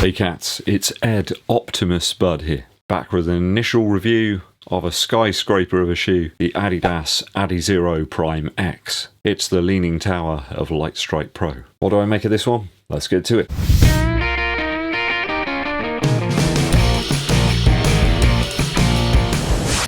Hey cats, it's Ed Optimus Bud here, back with an initial review of a skyscraper of a shoe, the Adidas Adizero Prime X. It's the leaning tower of Lightstrike Pro. What do I make of this one? Let's get to it.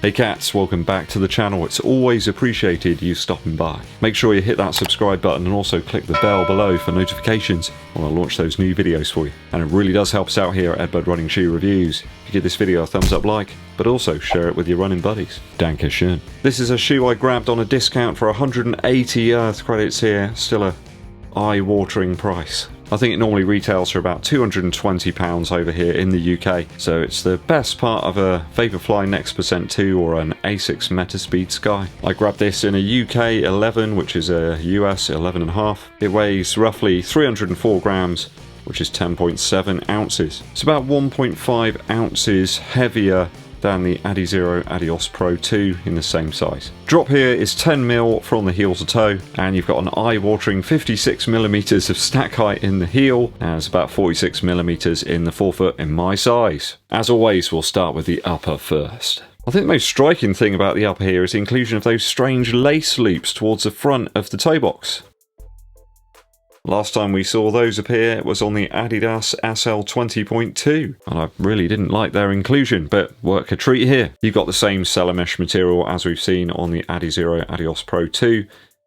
Hey cats, welcome back to the channel. It's always appreciated you stopping by. Make sure you hit that subscribe button and also click the bell below for notifications when I launch those new videos for you. And it really does help us out here at EDDBUD Running Shoe Reviews. If you give this video a thumbs up like, but also share it with your running buddies. Danke schön. This is a shoe I grabbed on a discount for 180 Earth credits here. Still a eye-watering price. I think it normally retails for about £220 over here in the UK, so it's the best part of a Vaporfly Next Percent 2 or an Asics Metaspeed Sky. I grabbed this in a UK 11, which is a US 11.5. It weighs roughly 304 grams, which is 10.7 ounces. It's about 1.5 ounces heavier than the Adizero Adios Pro 2 in the same size. Drop here is 10mm from the heel to toe, and you've got an eye-watering 56mm of stack height in the heel, and it's about 46mm in the forefoot in my size. As always, we'll start with the upper first. I think the most striking thing about the upper here is the inclusion of those strange lace loops towards the front of the toe box. Last time we saw those appear was on the Adidas Outsole 20.2, and I really didn't like their inclusion, but work a treat here. You've got the same seller mesh material as we've seen on the Adizero Adios Pro 2,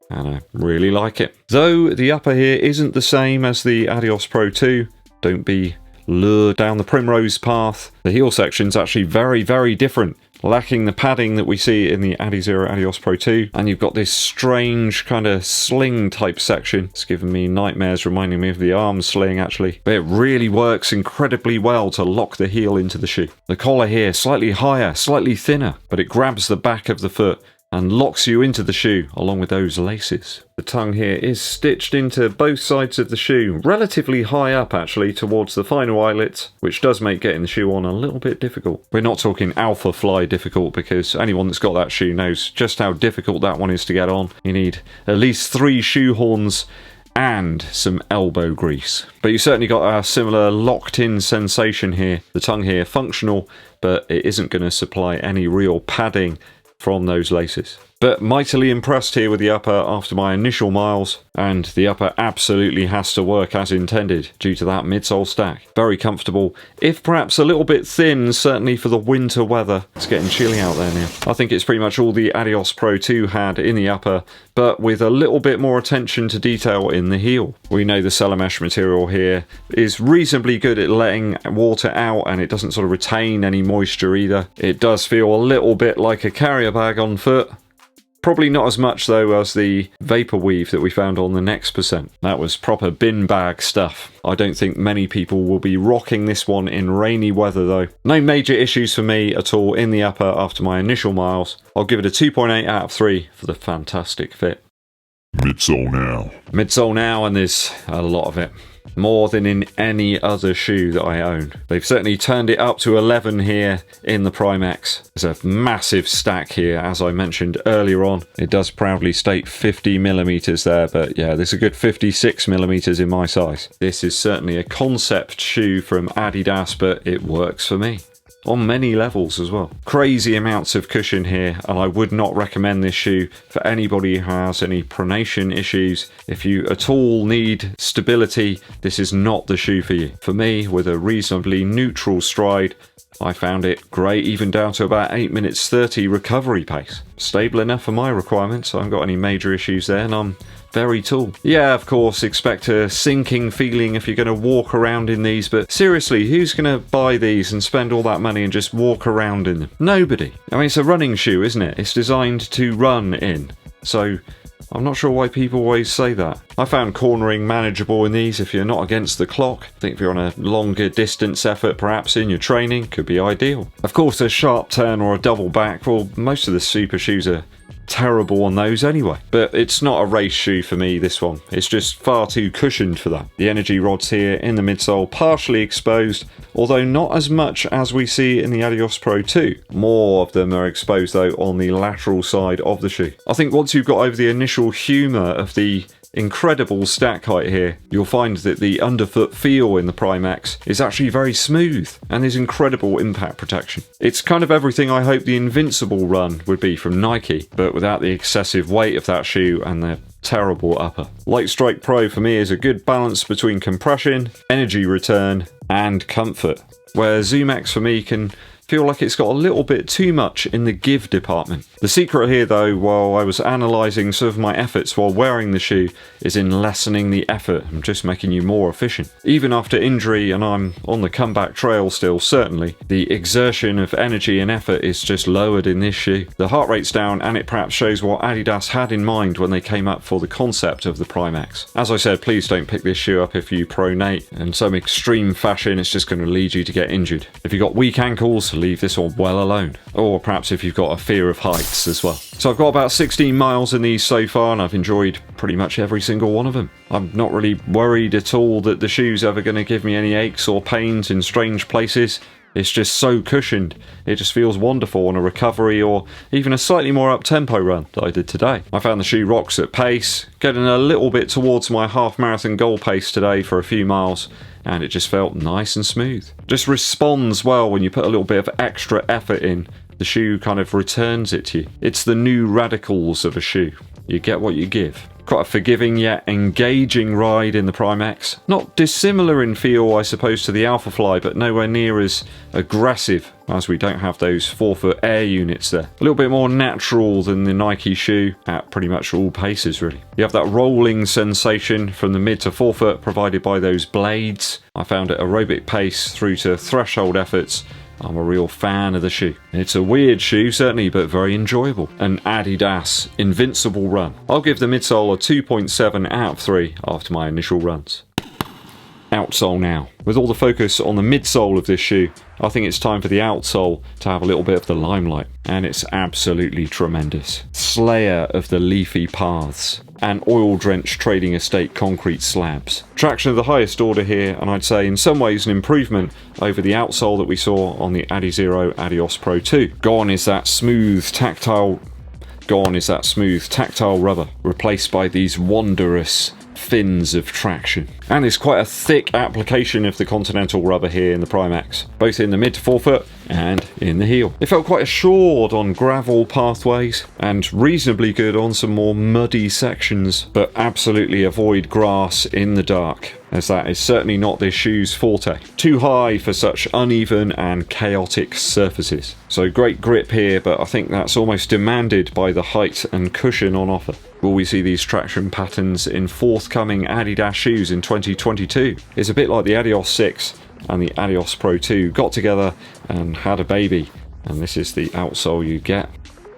and I really like it. Though the upper here isn't the same as the Adios Pro 2, don't be lured down the primrose path. The heel section's actually very, very different, lacking the padding that we see in the Adizero Adios Pro 2, and you've got this strange kind of sling type section. It's giving me nightmares, reminding me of the arm sling actually, but it really works incredibly well to lock the heel into the shoe. The collar here slightly higher, slightly thinner, but it grabs the back of the foot and locks you into the shoe along with those laces. The tongue here is stitched into both sides of the shoe, relatively high up actually towards the final eyelet, which does make getting the shoe on a little bit difficult. We're not talking alpha fly difficult, because anyone that's got that shoe knows just how difficult that one is to get on. You need at least 3 shoe horns and some elbow grease. But you certainly got a similar locked in sensation here. The tongue here functional, but it isn't going to supply any real padding from those laces. But mightily impressed here with the upper after my initial miles, and the upper absolutely has to work as intended due to that midsole stack. Very comfortable, if perhaps a little bit thin, certainly for the winter weather. It's getting chilly out there now. I think it's pretty much all the Adios Pro 2 had in the upper, but with a little bit more attention to detail in the heel. We know the seller mesh material here is reasonably good at letting water out, and it doesn't sort of retain any moisture either. It does feel a little bit like a carrier bag on foot. Probably not as much though as the vapor weave that we found on the Next Percent. That was proper bin bag stuff. I don't think many people will be rocking this one in rainy weather though. No major issues for me at all in the upper after my initial miles. I'll give it a 2.8 out of 3 for the fantastic fit. Midsole now. Midsole now, and there's a lot of it. More than in any other shoe that I own. They've certainly turned it up to 11 here in the Prime X. There's a massive stack here, as I mentioned earlier on. It does proudly state 50mm there, but yeah, there's a good 56mm in my size. This is certainly a concept shoe from Adidas, but it works for me. On many levels as well. Crazy amounts of cushion here, and I would not recommend this shoe for anybody who has any pronation issues. If you at all need stability, this is not the shoe for you. For me, with a reasonably neutral stride, I found it great, even down to about 8 minutes 30 recovery pace. Stable enough for my requirements, I haven't got any major issues there, and I'm very tall. Yeah, of course, expect a sinking feeling if you're going to walk around in these, but seriously, who's going to buy these and spend all that money and just walk around in them? Nobody. I mean, it's a running shoe, isn't it? It's designed to run in. So I'm not sure why people always say that. I found cornering manageable in these if you're not against the clock. I think if you're on a longer distance effort, perhaps in your training, could be ideal. Of course, a sharp turn or a double back, well, most of the super shoes are terrible on those anyway. But it's not a race shoe for me, this one. It's just far too cushioned for that. The energy rods here in the midsole partially exposed, although not as much as we see in the Adios Pro 2. More of them are exposed though on the lateral side of the shoe. I think once you've got over the initial humour of the incredible stack height here, you'll find that the underfoot feel in the Prime X is actually very smooth and there's incredible impact protection. It's kind of everything I hope the Invincible run would be from Nike, but without the excessive weight of that shoe and the terrible upper. Light Strike Pro for me is a good balance between compression, energy return, and comfort, where Zoom X for me can feel like it's got a little bit too much in the give department. The secret here though, while I was analysing some of my efforts while wearing the shoe, is in lessening the effort and just making you more efficient. Even after injury and I'm on the comeback trail still, certainly, the exertion of energy and effort is just lowered in this shoe. The heart rate's down and it perhaps shows what Adidas had in mind when they came up for the concept of the Prime X. As I said, please don't pick this shoe up if you pronate, and some extreme fashion it's just going to lead you to get injured. If you've got weak ankles, leave this one well alone. Or perhaps if you've got a fear of heights as well. So I've got about 16 miles in these so far and I've enjoyed pretty much every single one of them. I'm not really worried at all that the shoe's ever going to give me any aches or pains in strange places. It's just so cushioned. It just feels wonderful on a recovery or even a slightly more up-tempo run that I did today. I found the shoe rocks at pace, getting a little bit towards my half marathon goal pace today for a few miles, and it just felt nice and smooth. Just responds well when you put a little bit of extra effort in. The shoe kind of returns it to you. It's the new radicals of a shoe. You get what you give. Quite a forgiving yet engaging ride in the Prime X. Not dissimilar in feel, I suppose, to the Alpha Fly, but nowhere near as aggressive, as we don't have those 4-foot air units there. A little bit more natural than the Nike shoe at pretty much all paces, really. You have that rolling sensation from the mid to 4-foot provided by those blades. I found at aerobic pace through to threshold efforts. I'm a real fan of the shoe. It's a weird shoe, certainly, but very enjoyable. An Adidas Invincible run. I'll give the midsole a 2.7 out of 3 after my initial runs. Outsole now. With all the focus on the midsole of this shoe, I think it's time for the outsole to have a little bit of the limelight. And it's absolutely tremendous. Slayer of the leafy paths and oil-drenched trading estate concrete slabs. Traction of the highest order here, and I'd say in some ways an improvement over the outsole that we saw on the Adizero Adios Pro 2. Gone is that smooth tactile rubber, replaced by these wondrous fins of traction. And it's quite a thick application of the Continental rubber here in the Prime X, both in the mid to 4-foot and in the heel. It felt quite assured on gravel pathways and reasonably good on some more muddy sections, but absolutely avoid grass in the dark, as that is certainly not this shoe's forte. Too high for such uneven and chaotic surfaces. So great grip here, but I think that's almost demanded by the height and cushion on offer. Will we see these traction patterns in forthcoming Adidas shoes in 2022? It's a bit like the Adios 6 and the Adios Pro 2 got together and had a baby, and this is the outsole you get.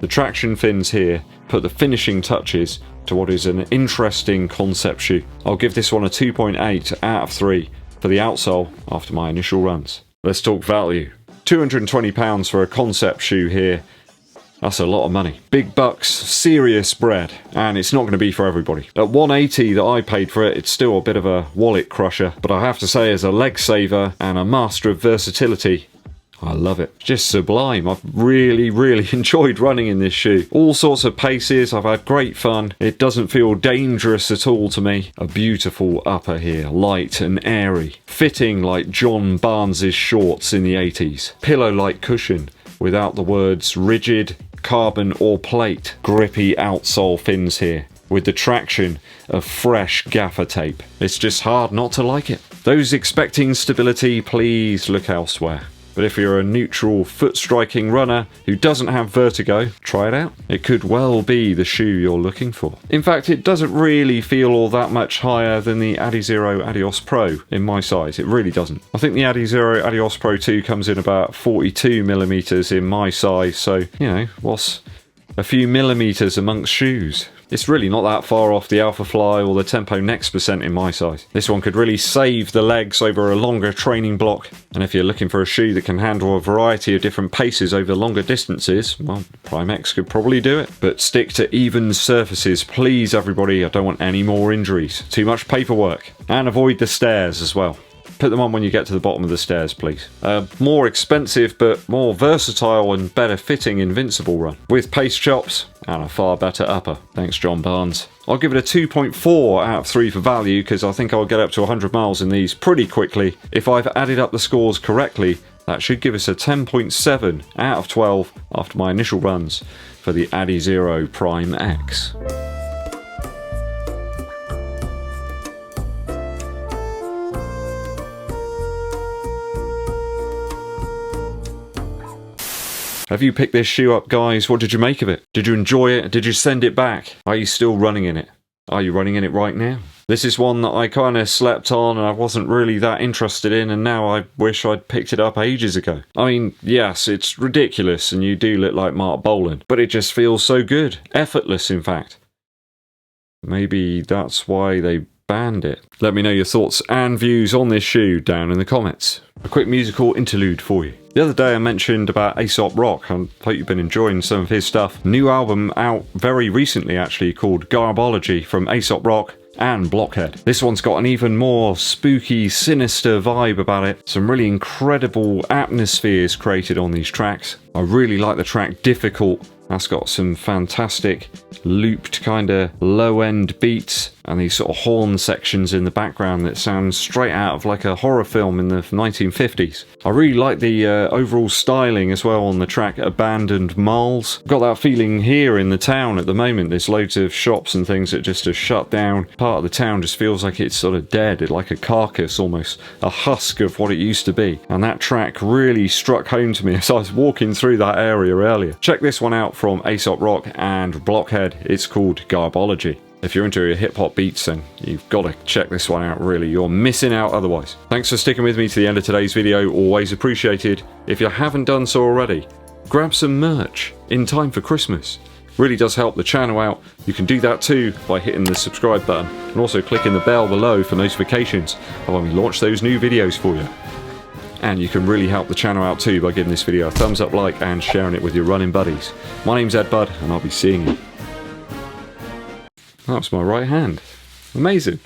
The traction fins here put the finishing touches to what is an interesting concept shoe. I'll give this one a 2.8 out of 3 for the outsole after my initial runs. Let's talk value. £220 for a concept shoe here. That's a lot of money. Big bucks, serious bread, and it's not going to be for everybody. At $180 that I paid for it, it's still a bit of a wallet crusher, but I have to say, as a leg saver and a master of versatility, I love it. Just sublime. I've really enjoyed running in this shoe. All sorts of paces, I've had great fun. It doesn't feel dangerous at all to me. A beautiful upper here, light and airy. Fitting like John Barnes's shorts in the 80s. Pillow-like cushion without the words rigid, carbon or plate. Grippy outsole fins here with the traction of fresh gaffer tape. It's just hard not to like it. Those expecting stability, please look elsewhere. But if you're a neutral foot striking runner who doesn't have vertigo, try it out. It could well be the shoe you're looking for. In fact, it doesn't really feel all that much higher than the Adizero Adios Pro in my size. It really doesn't. I think the Adizero Adios Pro 2 comes in about 42mm in my size, so, you know, what's a few millimeters amongst shoes? It's really not that far off the Alpha Fly or the Tempo Next Percent in my size. This one could really save the legs over a longer training block, and if you're looking for a shoe that can handle a variety of different paces over longer distances, well, Prime X could probably do it. But stick to even surfaces, please everybody. I don't want any more injuries. Too much paperwork. And avoid the stairs as well. Put them on when you get to the bottom of the stairs, please. More expensive but more versatile and better fitting Invincible run, with paste chops and a far better upper. Thanks, John Barnes. I'll give it a 2.4 out of 3 for value, because I think I'll get up to 100 miles in these pretty quickly. If I've added up the scores correctly, that should give us a 10.7 out of 12 after my initial runs for the Adizero Prime X. Have you picked this shoe up, guys? What did you make of it? Did you enjoy it? Did you send it back? Are you still running in it? Are you running in it right now? This is one that I kind of slept on and I wasn't really that interested in, and now I wish I'd picked it up ages ago. I mean, yes, it's ridiculous and you do look like Mark Bolan, but it just feels so good. Effortless, in fact. Maybe that's why they banned it. Let me know your thoughts and views on this shoe down in the comments. A quick musical interlude for you. The other day I mentioned about Aesop Rock. I hope you've been enjoying some of his stuff. New album out very recently, actually, called Garbology from Aesop Rock and Blockhead. This one's got an even more spooky, sinister vibe about it. Some really incredible atmospheres created on these tracks. I really like the track Difficult. That's got some fantastic looped kind of low-end beats and these sort of horn sections in the background that sound straight out of like a horror film in the 1950s. I really like the overall styling as well on the track Abandoned Malls. Got that feeling here in the town at the moment. There's loads of shops and things that just are shut down. Part of the town just feels like it's sort of dead, like a carcass almost, a husk of what it used to be. And that track really struck home to me as I was walking through that area earlier. Check this one out from Aesop Rock and Blockhead. It's called Garbology. If you're into your hip-hop beats, then you've got to check this one out, really. You're missing out otherwise. Thanks for sticking with me to the end of today's video. Always appreciated. If you haven't done so already, grab some merch in time for Christmas. Really does help the channel out. You can do that too by hitting the subscribe button and also clicking the bell below for notifications of when we launch those new videos for you. And you can really help the channel out too by giving this video a thumbs up, like, and sharing it with your running buddies. My name's EDDBUD, and I'll be seeing you. That was my right hand. Amazing.